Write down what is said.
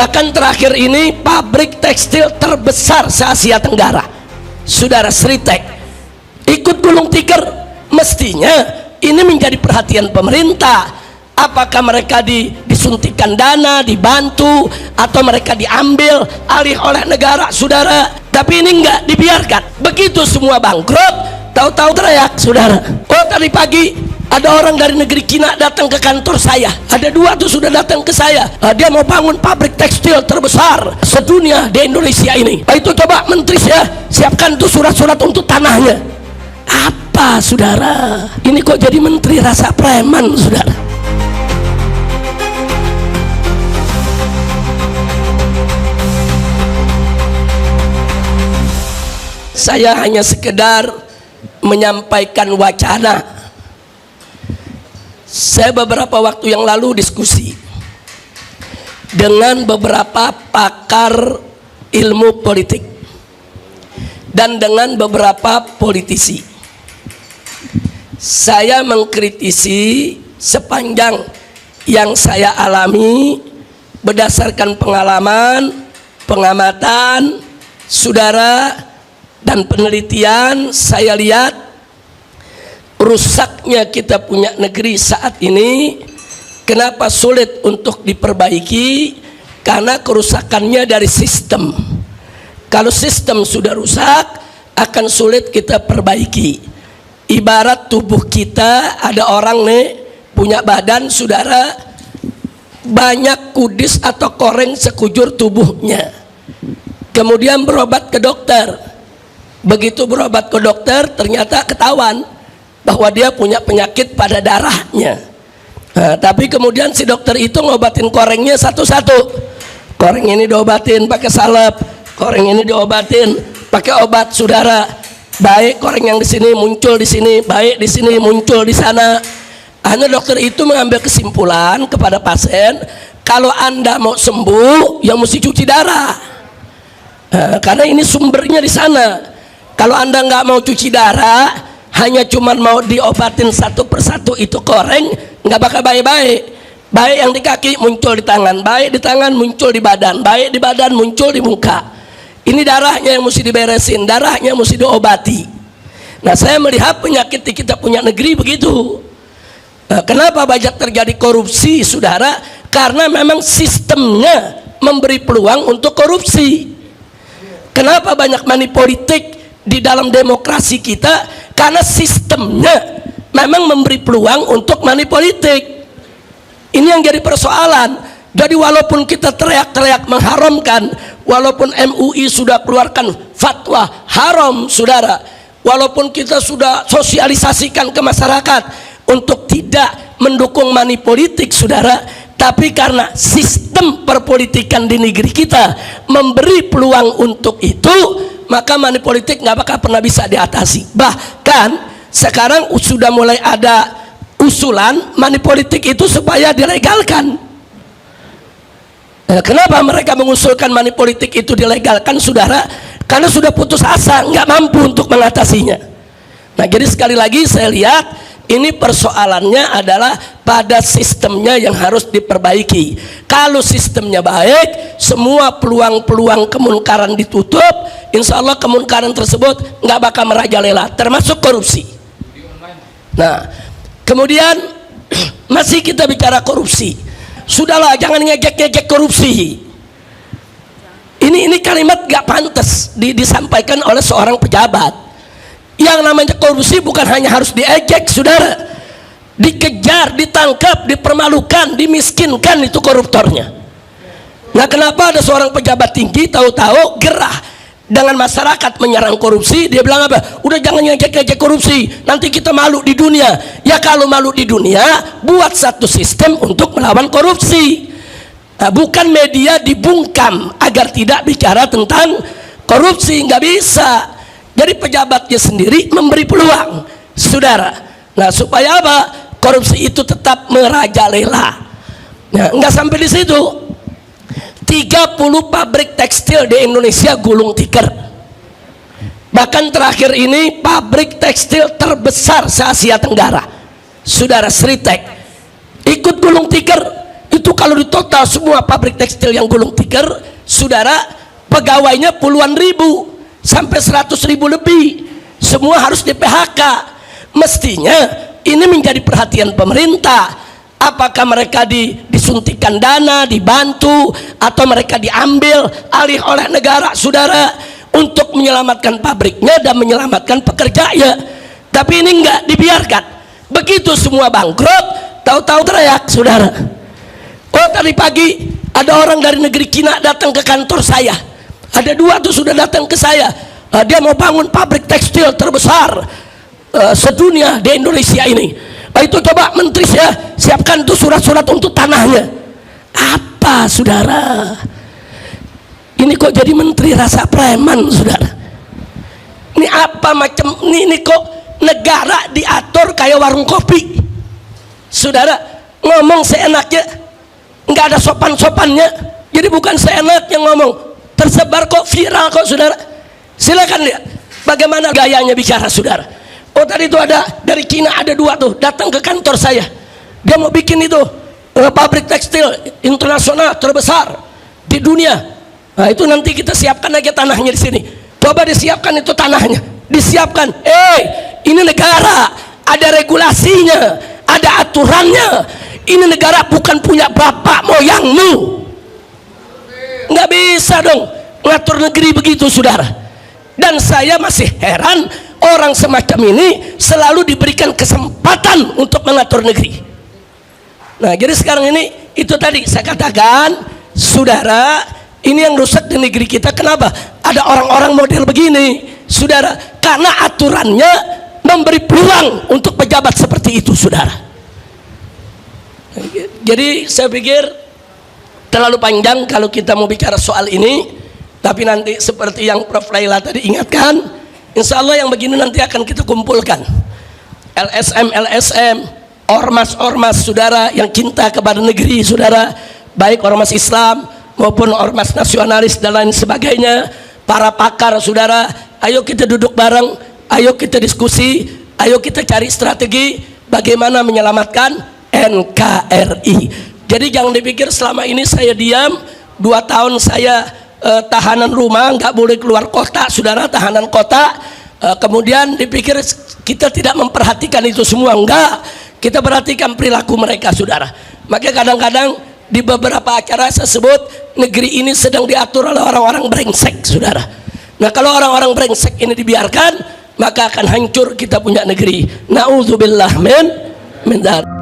Bahkan terakhir ini pabrik tekstil terbesar se-Asia Tenggara, saudara, Sritek, ikut gulung tikar. Mestinya ini menjadi perhatian pemerintah. Apakah mereka disuntikan dana, dibantu, atau mereka diambil alih oleh negara, saudara? Tapi ini enggak dibiarkan. Begitu semua bangkrut, tahu-tahu teriak, saudara. Oh, tadi pagi ada orang dari negeri Cina datang ke kantor saya. Ada 2 tuh sudah datang ke saya. Dia mau bangun pabrik tekstil terbesar sedunia di Indonesia ini. Itu coba menteri saya siapkan tuh surat-surat untuk tanahnya. Apa, saudara? Ini kok jadi menteri rasa preman, saudara? Saya hanya sekedar menyampaikan wacana. Saya beberapa waktu yang lalu diskusi dengan beberapa pakar ilmu politik dan dengan beberapa politisi. Saya mengkritisi sepanjang yang saya alami berdasarkan pengalaman, pengamatan, saudara, dan penelitian. Saya lihat rusaknya kita punya negeri saat ini. Kenapa sulit untuk diperbaiki? Karena kerusakannya dari sistem. Kalau sistem sudah rusak, akan sulit kita perbaiki. Ibarat tubuh kita, ada orang nih punya badan, saudara, banyak kudis atau koreng sekujur tubuhnya. Kemudian berobat ke dokter. Begitu berobat ke dokter, ternyata ketahuan bahwa dia punya penyakit pada darahnya. Nah, tapi kemudian si dokter itu ngobatin korengnya satu-satu. Koreng ini diobatin pakai salep, koreng ini diobatin pakai obat, saudara. Baik koreng yang di sini muncul di sini, baik di sini muncul di sana. Hanya dokter itu mengambil kesimpulan kepada pasien, kalau Anda mau sembuh, ya mesti cuci darah. Nah, karena ini sumbernya di sana. Kalau Anda nggak mau cuci darah, hanya cuman mau diobatin satu persatu itu koreng, nggak bakal baik-baik. Baik yang di kaki muncul di tangan, baik di tangan muncul di badan, baik di badan muncul di muka. Ini darahnya yang mesti diberesin, darahnya mesti diobati. Nah, saya melihat penyakit di kita punya negeri begitu. Nah, kenapa banyak terjadi korupsi, saudara? Karena memang sistemnya memberi peluang untuk korupsi. Kenapa banyak money politik di dalam demokrasi kita? Karena sistemnya memang memberi peluang untuk money politik. Ini yang jadi persoalan. Jadi walaupun kita teriak-teriak mengharamkan, walaupun MUI sudah keluarkan fatwa haram, saudara, walaupun kita sudah sosialisasikan ke masyarakat untuk tidak mendukung money politik, saudara, tapi karena sistem perpolitikan di negeri kita memberi peluang untuk itu, maka money politik nggak bakal pernah bisa diatasi. Bahkan sekarang sudah mulai ada usulan money politik itu supaya dilegalkan. Kenapa mereka mengusulkan money politik itu dilegalkan, saudara? Karena sudah putus asa, nggak mampu untuk mengatasinya. Nah, jadi sekali lagi saya lihat ini persoalannya adalah pada sistemnya yang harus diperbaiki. Kalau sistemnya baik, semua peluang-peluang kemunkaran ditutup, insya Allah kemunkaran tersebut nggak bakal merajalela, termasuk korupsi. Nah, kemudian masih kita bicara korupsi. Sudahlah, jangan ngejek-ngejek korupsi. Ini kalimat gak pantas disampaikan oleh seorang pejabat. Yang namanya korupsi bukan hanya harus diejek, saudara. Dikejar, ditangkap, dipermalukan, dimiskinkan itu koruptornya. Nah, kenapa ada seorang pejabat tinggi tahu-tahu gerah dengan masyarakat menyerang korupsi, dia bilang apa? Udah jangan ngejek-ngejek korupsi, nanti kita malu di dunia. Ya kalau malu di dunia, buat satu sistem untuk melawan korupsi. Nah, bukan media dibungkam agar tidak bicara tentang korupsi, nggak bisa. Jadi pejabatnya sendiri memberi peluang, saudara. Nah, supaya apa? Korupsi itu tetap merajalela. Nah, nggak sampai di situ. 30 pabrik tekstil di Indonesia gulung tikar. Bahkan terakhir ini pabrik tekstil terbesar se-Asia Tenggara, saudara, Sritek, ikut gulung tikar. Itu kalau di total semua pabrik tekstil yang gulung tikar, saudara, pegawainya puluhan ribu sampai 100.000 lebih, semua harus di PHK. Mestinya ini menjadi perhatian pemerintah. Apakah mereka disuntikan dana, dibantu, atau mereka diambil alih oleh negara, saudara, untuk menyelamatkan pabriknya dan menyelamatkan pekerjanya. Tapi ini enggak dibiarkan. Begitu semua bangkrut, tahu-tahu teriak, saudara. Oh, tadi pagi ada orang dari negeri Cina datang ke kantor saya. Ada 2 tuh sudah datang ke saya. Dia mau bangun pabrik tekstil terbesar sedunia di Indonesia ini. Itu coba menteri saya siapkan tuh surat-surat untuk tanahnya. Apa, saudara? Ini kok jadi menteri rasa preman, saudara? Ini apa macam ini kok negara diatur kayak warung kopi, saudara? Ngomong seenaknya, nggak ada sopan-sopannya. Jadi bukan seenaknya ngomong, tersebar kok, viral kok, saudara. Silakan lihat bagaimana gayanya bicara, saudara. Oh, tadi itu ada dari Cina, ada 2 tuh datang ke kantor saya. Dia mau bikin itu pabrik tekstil internasional terbesar di dunia. Nah, itu nanti kita siapkan aja tanahnya di sini. Coba disiapkan itu tanahnya, disiapkan. Ini negara, ada regulasinya, ada aturannya. Ini negara bukan punya bapak moyangmu. Nggak bisa dong ngatur negeri begitu, saudara. Dan saya masih heran, orang semacam ini selalu diberikan kesempatan untuk mengatur negeri. Nah, jadi sekarang ini itu tadi saya katakan, saudara, ini yang rusak di negeri kita. Kenapa? Ada orang-orang model begini, saudara, karena aturannya memberi peluang untuk pejabat seperti itu, saudara. Jadi saya pikir terlalu panjang kalau kita mau bicara soal ini. Tapi nanti seperti yang Prof. Laila tadi ingatkan, insya Allah yang begini nanti akan kita kumpulkan. LSM, ormas-ormas, saudara, yang cinta kepada negeri, saudara, baik ormas Islam maupun ormas nasionalis dan lain sebagainya. Para pakar, saudara, ayo kita duduk bareng, ayo kita diskusi, ayo kita cari strategi bagaimana menyelamatkan NKRI. Jadi jangan dipikir selama ini saya diam, 2 tahun saya tahanan rumah, nggak boleh keluar kota, saudara, tahanan kota. Kemudian dipikir kita tidak memperhatikan itu semua. Enggak, kita perhatikan perilaku mereka, saudara. Maka kadang-kadang di beberapa acara saya sebut negeri ini sedang diatur oleh orang-orang brengsek, saudara. Nah, kalau orang-orang brengsek ini dibiarkan, maka akan hancur kita punya negeri. Nauzubillah min dzalik.